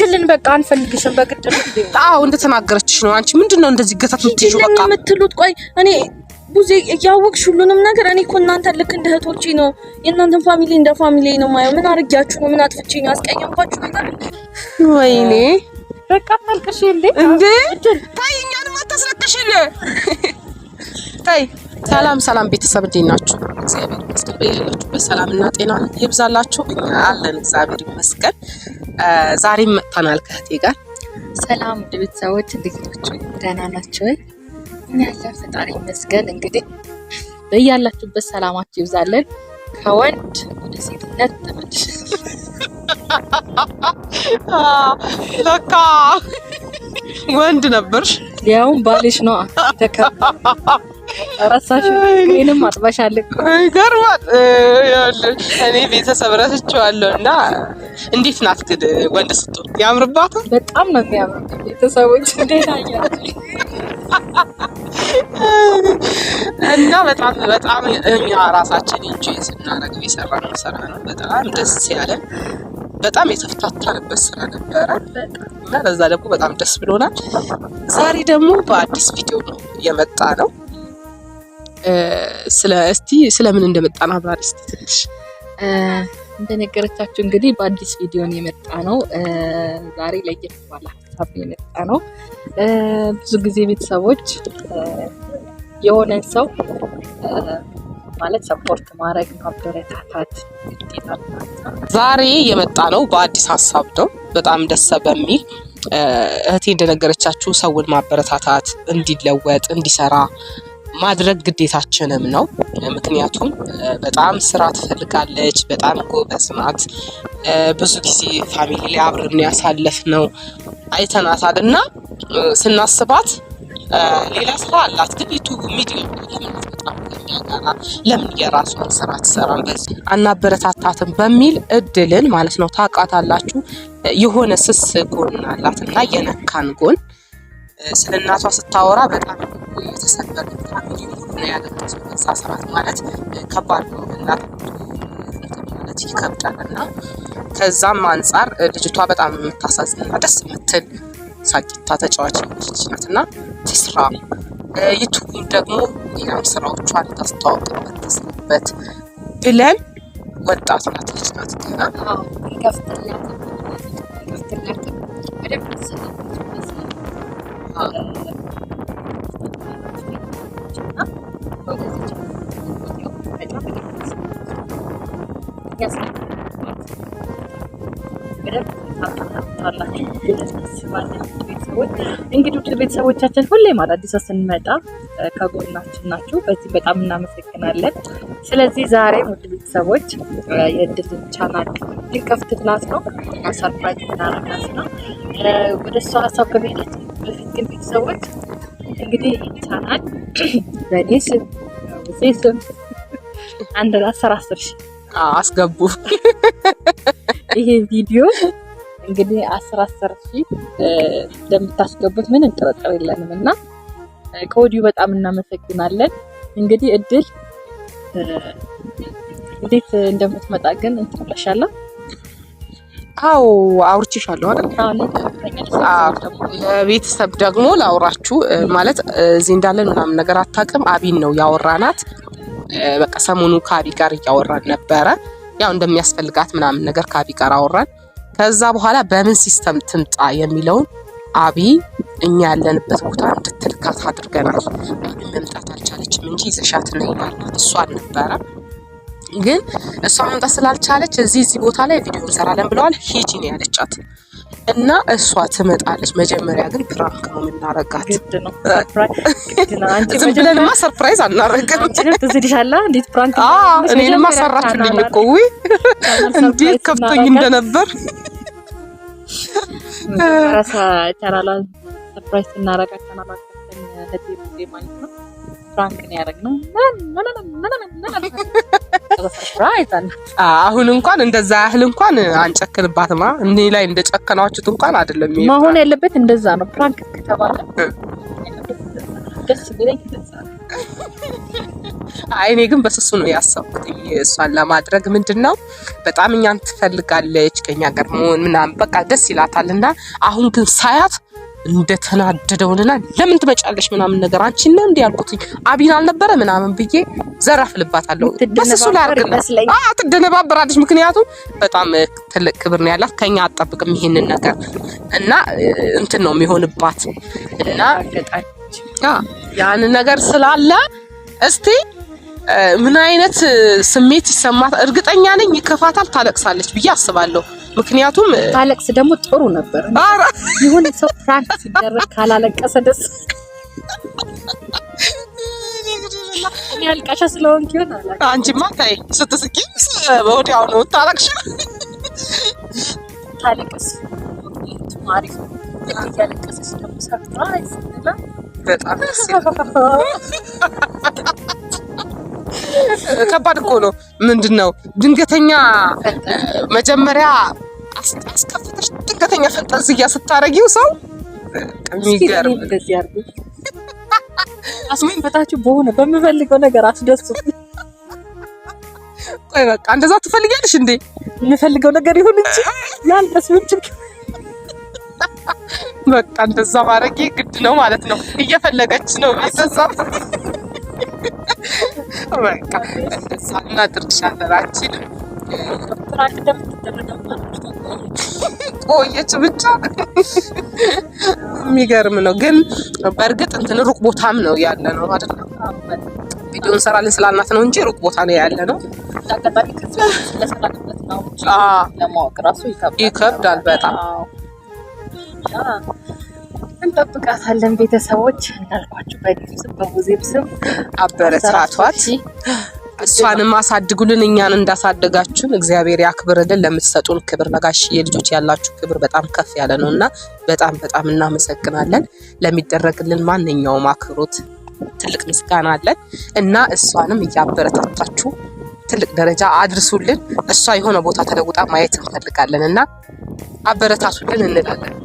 ሂጅልን በቃ አንፈልግሽም በግድ ነው። አዎ እንደተናገረችሽ ነው። አንቺ ምንድነው እንደዚህ ገታት የምትይው? በቃ የምትሉት ቆይ እኔ ቡዜ ያወቅሽ ሁሉንም ነገር እኔ እኮ እናንተ ልክ እንደ እህቶቼ ነው የእናንተን ፋሚሊ እንደ ፋሚሊ ነው ማየው። ምን አርጊያችሁ ነው? ምን አጥፍቼ ነው? አስቀየምኳችሁ ነገር? ወይኔ በቃ አታልቅሽ እንዴ ታይ እኛንም አታስለቅሽን ታይ። ሰላም ቤተሰብ እንዴት ናችሁ? እግዚአብሔር ይመስገን በያላችሁበት ሰላምና ጤና ይብዛላችሁ። እኛ አለን እግዚአብሔር ይመስገን። ዛሬም መጥተናል ከእህቴ ጋር። ሰላም ቤተሰቦች እንዴት ናችሁ? ደህና ናችሁ ወይ? እኛ ያለን ፈጣሪ ይመስገን። እንግዲህ በያላችሁበት ሰላማችሁ ይብዛልን። ከወንድ ወደ ሴትነት ተመልሽ ለካ ወንድ ነበርሽ። ያው ባልሽ ነው አራሳሽ ምንም አጥባሻል እኮ ይገርማል። እኔ ቤተሰብ ረስቼዋለሁ እና እንዴት ናት ግን ወንድ ስትሆን ያምርባታል? በጣም ነው የሚያምር። ቤተሰቦች እንዴት አያችሁ? እና በጣም እኛ ራሳችን ኢንጆይ ስናደርገው የሰራነው ስራ ነው። በጣም ደስ ያለን በጣም የተፈታተንበት ስራ ነበረ እና ለዛ ደግሞ በጣም ደስ ብሎናል። ዛሬ ደግሞ በአዲስ ቪዲዮ ነው የመጣ ነው። ስለምን እንደመጣና አብራሪ እስቲ ትንሽ እንደነገረቻችሁ እንግዲህ በአዲስ ቪዲዮ ነው የመጣ ነው። ዛሬ ለየት ባለ ሀሳብ ነው የመጣ ነው። ብዙ ጊዜ ቤተሰቦች የሆነ ሰው ማለት ሰፖርት ማድረግ ማበረታታት ይጣጣል። ዛሬ የመጣ ነው በአዲስ ሀሳብ ነው። በጣም ደስ በሚል እህቴ እንደነገረቻችሁ ሰውን ማበረታታት እንዲለወጥ እንዲሰራ ማድረግ ግዴታችንም ነው። ምክንያቱም በጣም ስራ ትፈልጋለች፣ በጣም ጎበዝ ናት። ብዙ ጊዜ ፋሚሊ ላይ አብረን ያሳለፍነው አይተናታል እና ስናስባት ሌላ ስራ አላት፣ ግን ዩቲዩብ ሚዲያ ለምን የራሷን ስራ ትሰራም በዚህ አናበረታታትም በሚል እድልን ማለት ነው። ታውቃታላችሁ የሆነ ስስ ጎን አላት እና የነካን ጎን ስለ እናቷ ስታወራ በጣም የተሰበረ ፋሚሊ ሙሉ ነው ያለችው። በዛ ሰዓት ማለት ከባድ ነው እናት ማለት ይከብዳልና ከዛም አንፃር ልጅቷ በጣም የምታሳዝንና ደስ የምትል ሳቂታ ተጫዋች ልጅ ናትና ትስራ ዩቲዩብ ደግሞ ሌላም ስራዎቿን ታስተዋውቅበት ተስበት ብለን ወጣት ናት ልጅ ናት ገና ከፍተኛት እንግዲህ ውድ ቤተሰቦቻችን ሁሌም አዳዲስ ስንመጣ ከጎናችን ናችሁ። በዚህ በጣም እናመሰግናለን። ስለዚህ ዛሬ ውድ ቤተሰቦች የእድል ቻናል ልንከፍትላት ነው እና ሰርፕራይዝ እናደርጋት ነው። ወደ እሷ ሀሳብ ከመሄዳችን በፊት ግን ቤተሰቦች እንግዲህ ቻናል በእኔ ስም በውዜ ስም አንድ 10 ሺህ አስገቡ። ይሄ ቪዲዮ እንግዲህ 10 ሺህ እንደምታስገቡት ምንም ጥርጥር የለንም እና ከወዲሁ በጣም እናመሰግናለን። እንግዲህ እድል እንዴት እንደምትመጣ ግን እንትብለሻላ? አዎ አውርቼሻለሁ አይደል? ለቤተሰብ ደግሞ ላውራችሁ ማለት እዚህ እንዳለን ምናምን ነገር አታውቅም። አቢን ነው ያወራናት። በቃ ሰሞኑ ከአቢ ጋር እያወራን ነበረ። ያው እንደሚያስፈልጋት ምናምን ነገር ከአቢ ጋር አወራን። ከዛ በኋላ በምን ሲስተም ትምጣ የሚለውን አቢ እኛ ያለንበት ቦታ እንድትልካት አድርገናል። መምጣት አልቻለችም እንጂ ይዘሻት ነው ይላል። እሷን ነበረ ግን እሷ መምጣት ስላልቻለች እዚህ ቦታ ላይ ቪዲዮ እንሰራለን ብለዋል። ሂጂ ነው ያለቻት እና እሷ ትመጣለች። መጀመሪያ ግን ፕራንክ ነው የምናረጋት። ግድ ነው ሰርፕራይዝ ነው። አንቺ ዝም ብለንማ ሰርፕራይዝ አናረግም። ትዝልሻላ እንዴት ፕራንክ እኔንማ ሰራችልኝ እኮ ወይ እንዴት ከፍቶኝ እንደነበር ራሳ ቻናሏን ሰርፕራይዝ እናረጋት። ቻናሏን ለቴሌ ማለት ነው ፕራንክ ነው ያደረግነው። አሁን እንኳን እንደዛ ያህል እንኳን አንጨክንባትማ። እኔ ላይ እንደጨከናችሁት እንኳን አይደለም መሆን ያለበት እንደዛ ነው። ፕራንክ ከተባለ ደስ ቢለኝ እንደዛ ነው። አይ እኔ ግን በስሱ ነው ያሰብኩት እሷን ለማድረግ ምንድነው በጣም እኛን ትፈልጋለች ከኛ ጋር መሆን ምናምን በቃ ደስ ይላታልና አሁን ግን ሳያት እንደተናደደውና ለምን ትመጫለሽ ምናምን ነገር አንቺ ነው እንዴ ያልኩት አቢን አልነበረ ምናምን ብዬ ዘራፍልባታለሁ በስሱ ላርግና ትደነባበራለች ምክንያቱም በጣም ትልቅ ክብር ነው ያላት ከኛ አጣብቅም ይሄንን ነገር እና እንትን ነው የሚሆንባት እና ያን ነገር ስላለ እስቲ ምን አይነት ስሜት ይሰማት እርግጠኛ ነኝ ይከፋታል ታለቅሳለች ብዬ አስባለሁ ምክንያቱም ታለቅስ ደግሞ ጥሩ ነበር ይሁን ሰው ፍራንክ ሲደረግ ካላለቀሰ ደስ ያልቃሻ ስለሆንክ ይሆናል አንቺማ ታይ ስትስቂ ወዲያው ነው ታለቅሽ ታለቅስ ማሪፍ ያለቀሰች ደግሞ ሰርፕራይዝ እና በጣም ደስ ከባድ እኮ ነው ምንድነው ድንገተኛ መጀመሪያ አስከፍተሽ ድንገተኛ ፈንጠዝያ ስታረጊው ሰው ከሚገርም እንደዚህ ያርጉ አስመንበታችሁ በሆነ በመፈልገው ነገር አስደስቱ ቆይ በቃ እንደዛ ትፈልጊያለሽ እንዴ የምፈልገው ነገር ይሁን እንጂ ያንተስ ምን ችግር በቃ እንደዛ ማድረግ ግድ ነው ማለት ነው እየፈለገች ነው ቤተሰብ በቃ እንደዛ እናድርግሻለን አችልም ፍራንክ እንደምትደረገው ቆየች ብቻ የሚገርም ነው ግን በእርግጥ እንትን ሩቅ ቦታም ነው ያለ ነው አይደል ቪዲዮ እንሰራለን ስላልናት ነው እንጂ ሩቅ ቦታ ነው ያለ ነው ታቀጣቂ ስለሰራበት ነው ለማወቅ ራሱ ይከብዳል በጣም እንጠብቃታለን ቤተሰቦች እንዳልኳችሁ በዲስም በሙዚየም አበረታቷት እሷንም አሳድጉልን እኛን እንዳሳደጋችሁን እግዚአብሔር ያክብርልን ለምትሰጡን ክብር ለጋሽዬ ልጆች ያላችሁ ክብር በጣም ከፍ ያለ ነውና በጣም በጣም እናመሰግናለን ለሚደረግልን ማንኛውም አክብሮት ትልቅ ምስጋና አለን እና እሷንም እያበረታታችሁ ትልቅ ደረጃ አድርሱልን እሷ የሆነ ቦታ ተለውጣ ማየት እንፈልጋለን እና አበረታቱልን እንላለን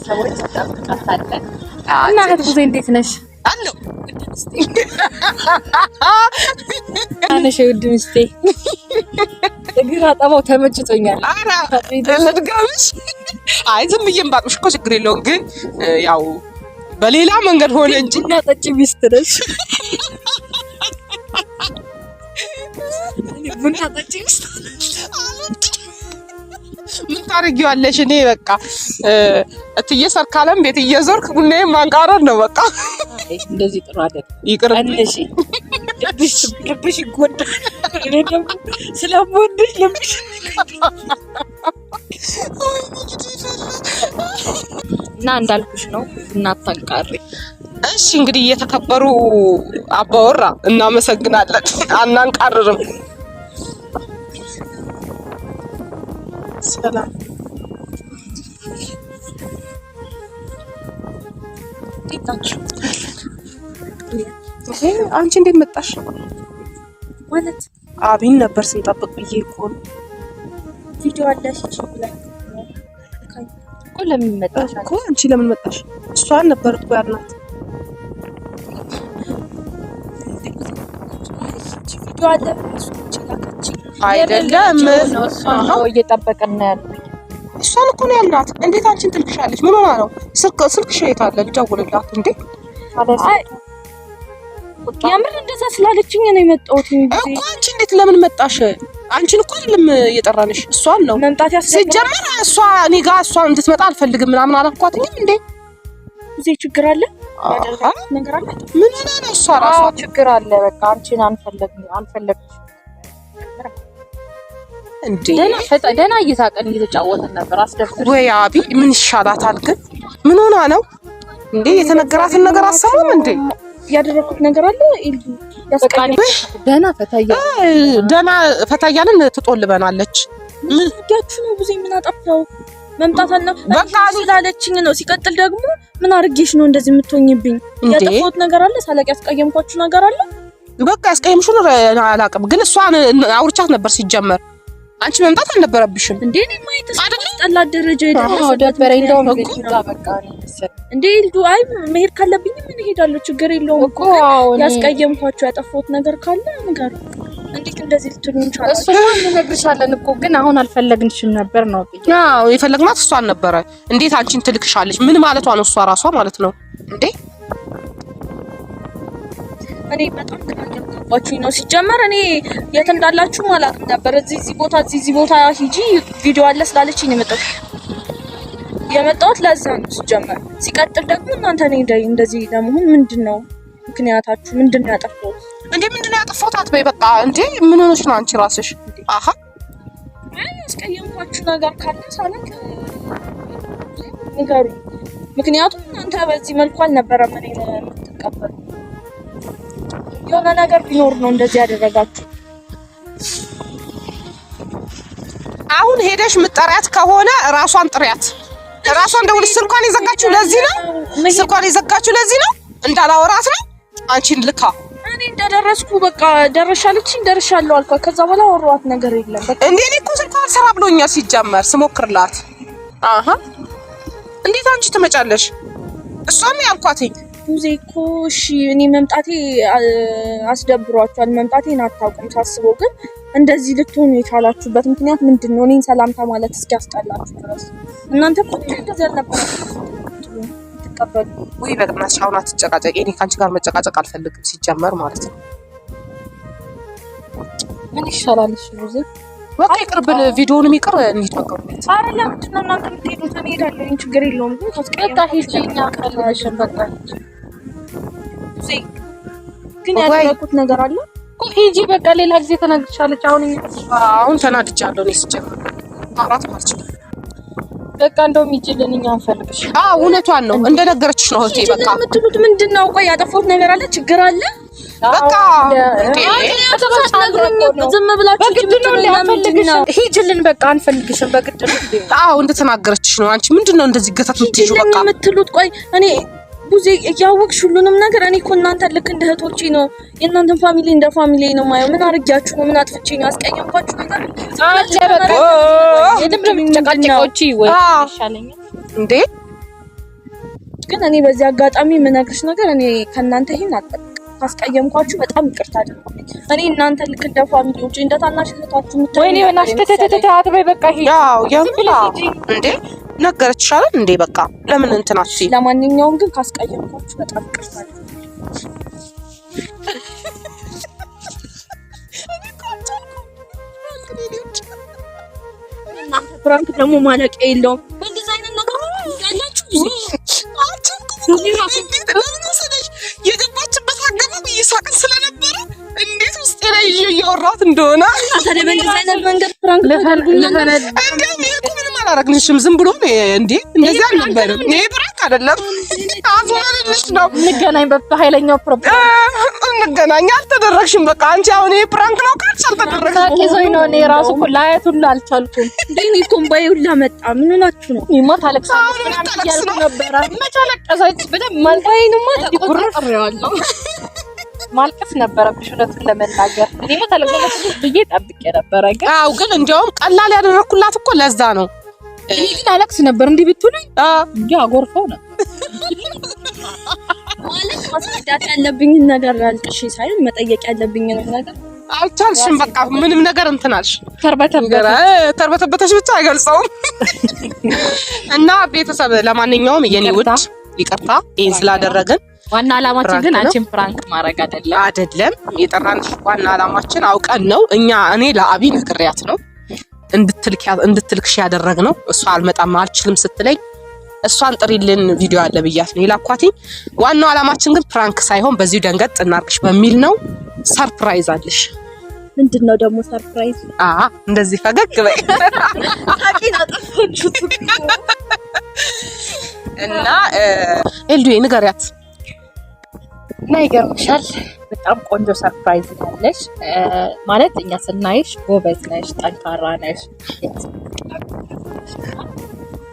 ሰዎች ተጠብቃታለን እና ህዝቡ እንዴት ነሽ አሎ አንቺ ውድ ሚስቴ እግር አጠባው ተመችቶኛል አራ ለድጋምሽ አይ ዝም ብዬም ባጥሽ እኮ ችግር የለውም ግን ያው በሌላ መንገድ ሆነ እንጂ እና ጠጪ ሚስት ነሽ ቡና ጠጪ ሚስት ምን ታረጊዋለሽ እኔ በቃ እትዬ ሰርካለም ቤት እየዞርክ ቡናዬን ማንቃረር ነው በቃ እንደዚህ ጥሩ አይደል ይቅርብሽ ልብሽ ይጎዳል እኔ ደግሞ ስለምወድሽ ልብሽ እና እንዳልኩሽ ነው ቡና አታንቃሪ እሺ እንግዲህ እየተከበሩ አባወራ እናመሰግናለን አናንቃርርም ሰላም ይጣችሁ አንቺ እንዴት መጣሽ ማለት አቢን ነበር ስንጠብቅ ብዬ እኮ ቪዲዮ አለሽ ይችላል እኮ ለምን መጣሽ እኮ አንቺ ለምን መጣሽ እሷን ነበር እኮ ያልናት ቪዲዮ አለ እሱ ይችላል አይደለም ነው እየጠበቀን ነው ያለው እሷን እኮ ነው ያልናት እንዴት አንቺን ትልክሻለች ምን ሆና ነው ስልክሽ የት አለ ልደውልላት እንዴ አይ ያምር እንደዛ ስላለችኝ ነው የመጣሁት እኮ አንቺ እንዴት ለምን መጣሽ አንቺን እኮ አይደለም እየጠራንሽ እሷን ነው መምጣት ሲጀመር እሷ እኔ ጋር እሷ እንድትመጣ አልፈልግም ምናምን አላልኳትም እንዴ እዚህ ችግር አለ ያደረጋት ነገር አለ ምን ሆነ ነው እሷ ራሷ ችግር አለ በቃ አንቺን አንፈልግሽ እንዴ ደህና እየሳቀን እየተጫወተን ነበር አስደፍር ወይ አቢ ምን ይሻላታል ግን ምን ሆና ነው እንዴ የተነገራትን ነገር አሰማም እንዴ ያደረኩት ነገር አለ ያስቀኝ ደህና ፈታያልን ትጦልበናለች ምን ያችሁ ነው ብዙ ምን አጠፋው መምጣታና በቃ ስላለችኝ ነው ሲቀጥል ደግሞ ምን አርጌሽ ነው እንደዚህ የምትሆኝብኝ ያጠፋሁት ነገር አለ ሳላቅ ያስቀየምኳችሁ ነገር አለ በቃ ያስቀየምሽው አላቅም ግን እሷን አውርቻት ነበር ሲጀመር አንቺ መምጣት አልነበረብሽም እንዴ እኔ ማይተስ አይደለም ማስጠላት ደረጃ የደረሰበት ደበረኝ እንደውም በቃ እንዴ ልዱ አይ መሄድ ካለብኝ ምን እሄዳለሁ ችግር የለውም እኮ ያስቀየምኳቸው ያጠፋሁት ነገር ካለ ነገር እንዴት እንደዚህ ልትሉኝ ይችላል? እሱማ እንነግርሻለን እኮ ግን አሁን አልፈለግንሽም ነበር ነው። አዎ የፈለግናት እሷን ነበረ። እንዴት አንቺን ትልክሻለች? ምን ማለቷ ነው? እሷ ራሷ ማለት ነው እንዴ? እኔ በጣም ከማንገባችሁኝ ነው። ሲጀመር እኔ የት እንዳላችሁ ማለት ነበር። እዚህ ቦታ ሂጂ ቪዲዮ አለ ስላለችኝ ነው የመጣሁት ለዛ ነው ሲጀመር። ሲቀጥል ደግሞ እናንተ እንደዚህ ለመሆን ምንድነው ምክንያታችሁ? ምንድነው ያጠፋሁት? እንዴ ምንድነው ያጠፋሁት አትበይ በቃ። እንዴ ምን ሆነሽ ነው አንቺ ራስሽ? አሃ ያስቀየምኳችሁ ነገር ካለ ሳለክ ንገሩ። ምክንያቱም እናንተ በዚህ መልኩ አልነበረም እኔ የምትቀበሉ። የሆነ ነገር ቢኖር ነው እንደዚህ ያደረጋችሁ። አሁን ሄደሽ ምጥሪያት ከሆነ ራሷን ጥሪያት። ራሷን ደውልሽ። ስልኳን የዘጋችሁ ለዚህ ነው። ስልኳን የዘጋችሁ ለዚህ ነው። እንዳላወራት ነው አንቺን ልካ። እኔ እንደደረስኩ በቃ ደርሻለሁ አልኳት። ከዛ በኋላ ወሯት ነገር የለም በቃ። እንዴ እኔ እኮ ስልኳን አልሰራ ብሎኛል ሲጀመር ስሞክርላት። አሃ እንዴት አንቺ ትመጫለሽ? እሷም ያልኳትኝ ቡዜ እኮ እሺ እኔ መምጣቴ አስደብሯቸዋል። መምጣቴን አታውቁም ሳስበው። ግን እንደዚህ ልትሆኑ የቻላችሁበት ምክንያት ምንድነው? እኔን ሰላምታ ማለት እስኪያስጠላችሁ ድረስ እናንተ እኮ እንደዚህ አልነበራችሁም ተቀበሉ ወይ? በእናትሽ አሁን አትጨቃጨቂ። እኔ ካንቺ ጋር መጨቃጨቅ አልፈልግም ሲጀመር ማለት ነው። ምን ይሻላል? እሺ ቡዜ በቃ ይቅርብን፣ ቪዲዮውንም ይቅር እንሂድ በቃ። ኧረ ለምንድን ነው እናንተ የምትሄዱት? እኔ እሄዳለሁ ችግር የለውም። ግን በቃ ሂጂ እኛ ካልሽን በቃ ቡዜ ግን ያደረኩት ነገር አለ እኮ ሂጂ በቃ ሌላ ጊዜ ተናግርሻለች። አሁን ተናድቻለሁ እኔ ሲጀምር ማውራት ማለት ነው። በቃ እንደውም ሂጂልን እኛ አንፈልግሽ። እውነቷን ነው እንደነገረችሽ ነው እህቴ። በቃ የምትሉት ምንድነው? ቆይ ያጠፋሁት ነገር አለ? ችግር አለ? በቃ ዝም ብላችሁ ሂጂልን በቃ አንፈልግሽም በግድ ነው። እንደተናገረችሽ ነው። አንቺ ምንድነው እንደዚህ ገታት የምትይው? በቃ የምትሉት ቆይ እኔ ቡዜ እያወቅሽ ሁሉንም ነገር እኔ እኮ እናንተ ልክ እንደ እህቶቼ ነው የእናንተን ፋሚሊ እንደ ፋሚሊ ነው ማየው። ምን አርጋችሁ ነው? ምን አጥፍቼ ነው? አስቀየምኳችሁ ነገር አለ? በቃ የድብድብ ጨቃጨቃዎች ወይ ይሻለኝ እንዴ። ግን እኔ በዚህ አጋጣሚ የምነግርሽ ነገር እኔ ከእናንተ ይሄን አጠብቅ ካስቀየምኳችሁ በጣም ይቅርታ አድርጉልኝ። እኔ እናንተ ልክ እንደ ፋሚሊዎች እንደ ታናሽ እህታችሁ ምትሆኑ ወይኔ በእናትሽ ተተተተ አትበይ በቃ ሂጂ። ያምላ እንዴ ነገረችሽ አይደል እንዴ? በቃ ለምን እንትን አትይ። ለማንኛውም ግን ካስቀየምኳችሁ በጣም ይቅርታ አድርጉልኝ። እናንተ ፍራንክ ደግሞ ማለቂያ የለውም። እንደዚህ አይነት ነገር ያላችሁ የገባችበት አገባብ እየሳቅን ስለነበረ እንዴት ውስጤ ላይ እያወራት እንደሆነ ታዲያ በእንደዚህ አይነት መንገድ ፍራንክ ምንም አላረግንሽም። ዝም ብሎ እንዴ እንደዚህ አልነበረም። ይሄ ፍራንክ አይደለም። አዝማልልሽ ነው። እንገናኝ በኃይለኛው ፕሮግራም እንገናኝ። አልተደረግሽም። በቃ አንቺ አሁን ይሄ ፍራንክ ነው ካልሽ አልተደረግሽም። ይዞኝ ነው። እኔ ራሱ እኮ ላያት ሁሉ አልቻልኩም። እንዴ ኮምባይ ሁሉ መጣ። ምን ሆናችሁ ነው? ይሞት አለቅሳለች እያልኩ ነበረ። መች አለቀሰች? በደምብ ማልባይንማ ተቆርጠሬዋለሁ። ማልቀስ ነበረብሽ እውነቱን ለመናገር። እኔማ ታለቅሳለች ብዬ ጠብቄ ነበረ። ግን እንዲያውም ቀላል ያደረኩላት እኮ ለዛ ነው። እኔ ግን አለቅስ ነበር እንዲህ ብትሉኝ እንዴ አጎርፈው ነበር ማለት ማስረዳት ያለብኝ ነገር አልቅሽ ሳይሆን መጠየቅ ያለብኝ ነገር አልቻልሽም። በቃ ምንም ነገር እንትን አልሽ። ተርበተበተሽ ብቻ አይገልጸውም። እና ቤተሰብ ለማንኛውም የኔ ውድ ይቅርታ ይሄን ስላደረግን። ዋና አላማችን ግን አንቺን ፍራንክ ማድረግ አይደለም። የጠራንሽ ዋና አላማችን አውቀን ነው። እኔ ለአቢ ነግሬያት ነው እንድትልክሽ ያደረግነው። እሷ አልመጣም አልችልም ስትለኝ እሷን ጥሪልን ቪዲዮ አለ ብያት ነው የላኳትኝ። ዋናው አላማችን ግን ፕራንክ ሳይሆን በዚሁ ደንገጥ እናርግሽ በሚል ነው። ሰርፕራይዝ አለሽ። ምንድነው ደግሞ ሰርፕራይዝ? እንደዚህ ፈገግ በይ ታቂና ጠፋችሁ እና ኤልዱ ንገሪያት እና ይገርምሻል በጣም ቆንጆ ሰርፕራይዝ ያለሽ ማለት እኛ ስናይሽ ጎበዝ ነሽ፣ ጠንካራ ነሽ፣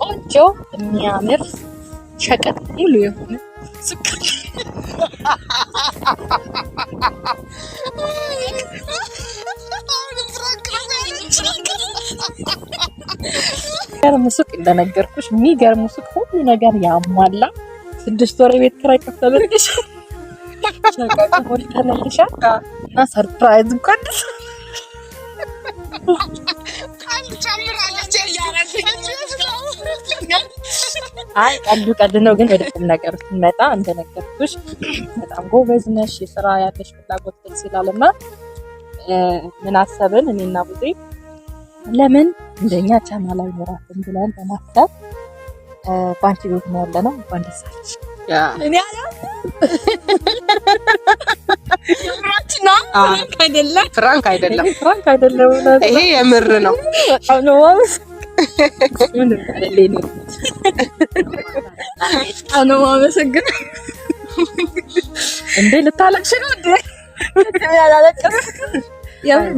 ቆንጆ የሚያምር ሸቀጥ ሙሉ የሆነ የሚገርም ሱቅ እንደነገርኩሽ የሚገርም ሱቅ ሁሉ ነገር ያሟላ 6 ወር የቤት ኪራይ ከፈለልሽ ሸቀጥ ሞልተንልሻል እና ሰርፕራይዝ እንኳን አይ ቀልድ ነው። ግን ወደ ቁም ነገር ስንመጣ እንደነገርኩሽ በጣም ጎበዝ ነሽ፣ የስራ ያለሽ ፍላጎት ደስ ይላልና ምን አሰብን እኔና ቡዜ ለምን እንደኛ ቻናል አይኖራትም ብለን በማሰብ ባንቺ ቤት ነው ያለነው። እንኳን ደስ አለሽ። እኔ አላ ፍራንክ አይደለም ይሄ የምር ነው። እንዴ ልታለቅሽ ነው እንዴ?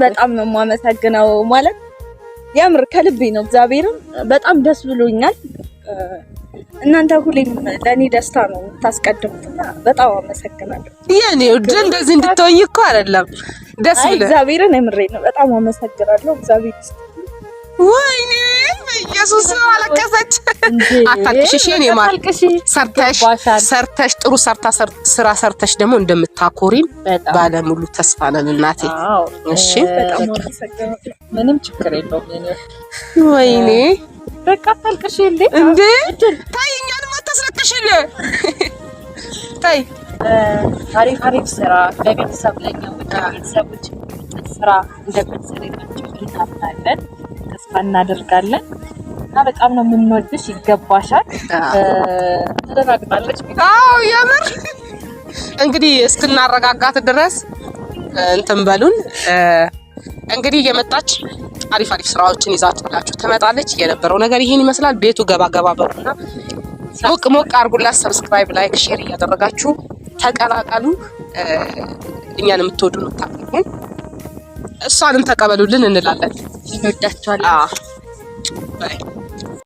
በጣም ነው የማመሰግነው። ማለት የምር ከልቤ ነው። እግዚአብሔርም በጣም ደስ ብሎኛል። እናንተ ሁሌም ለእኔ ደስታ ነው የምታስቀድሙትና በጣም አመሰግናለሁ። የኔ ውድ እንደዚህ እንድትሆኝ እኮ አይደለም ደስ ብለ እግዚአብሔርን የምሬ ነው። በጣም አመሰግናለሁ። እግዚአብሔር ወይኔ ኢየሱስ አለቀሰች። አታልቅሽ የኔ ማር። ሰርተሽ ጥሩ ስራ ሰርተሽ ደግሞ እንደምታኮሪን ባለሙሉ ተስፋ ነን እናቴ። እሺ በጣም አመሰግናለሁ። ምንም ችግር የለውም የኔ። ወይኔ በቃ አታልቅሽ እንዴ ታይ እኛንም አታስለቅሽን ታይ። አሪፍ ስራ ለቤተሰብ ለኛ ቤተሰቦች ስራ እንደምትሰሪላችሁ እናምናለን፣ ተስፋ እናደርጋለን እና በጣም ነው የምንወድሽ። ይገባሻል። ተደናግጣለች። አዎ የምር እንግዲህ እስክናረጋጋት ድረስ እንትን በሉን። እንግዲህ እየመጣች አሪፍ ስራዎችን ይዛችሁላችሁ ትመጣለች። የነበረው ነገር ይሄን ይመስላል። ቤቱ ገባ በሉና ሞቅ አድርጉላት። ሰብስክራይብ፣ ላይክ፣ ሼር እያደረጋችሁ ተቀላቀሉ። እኛን የምትወዱ ነው ታውቁ፣ እሷንም ተቀበሉልን እንላለን። እንወዳችኋለን።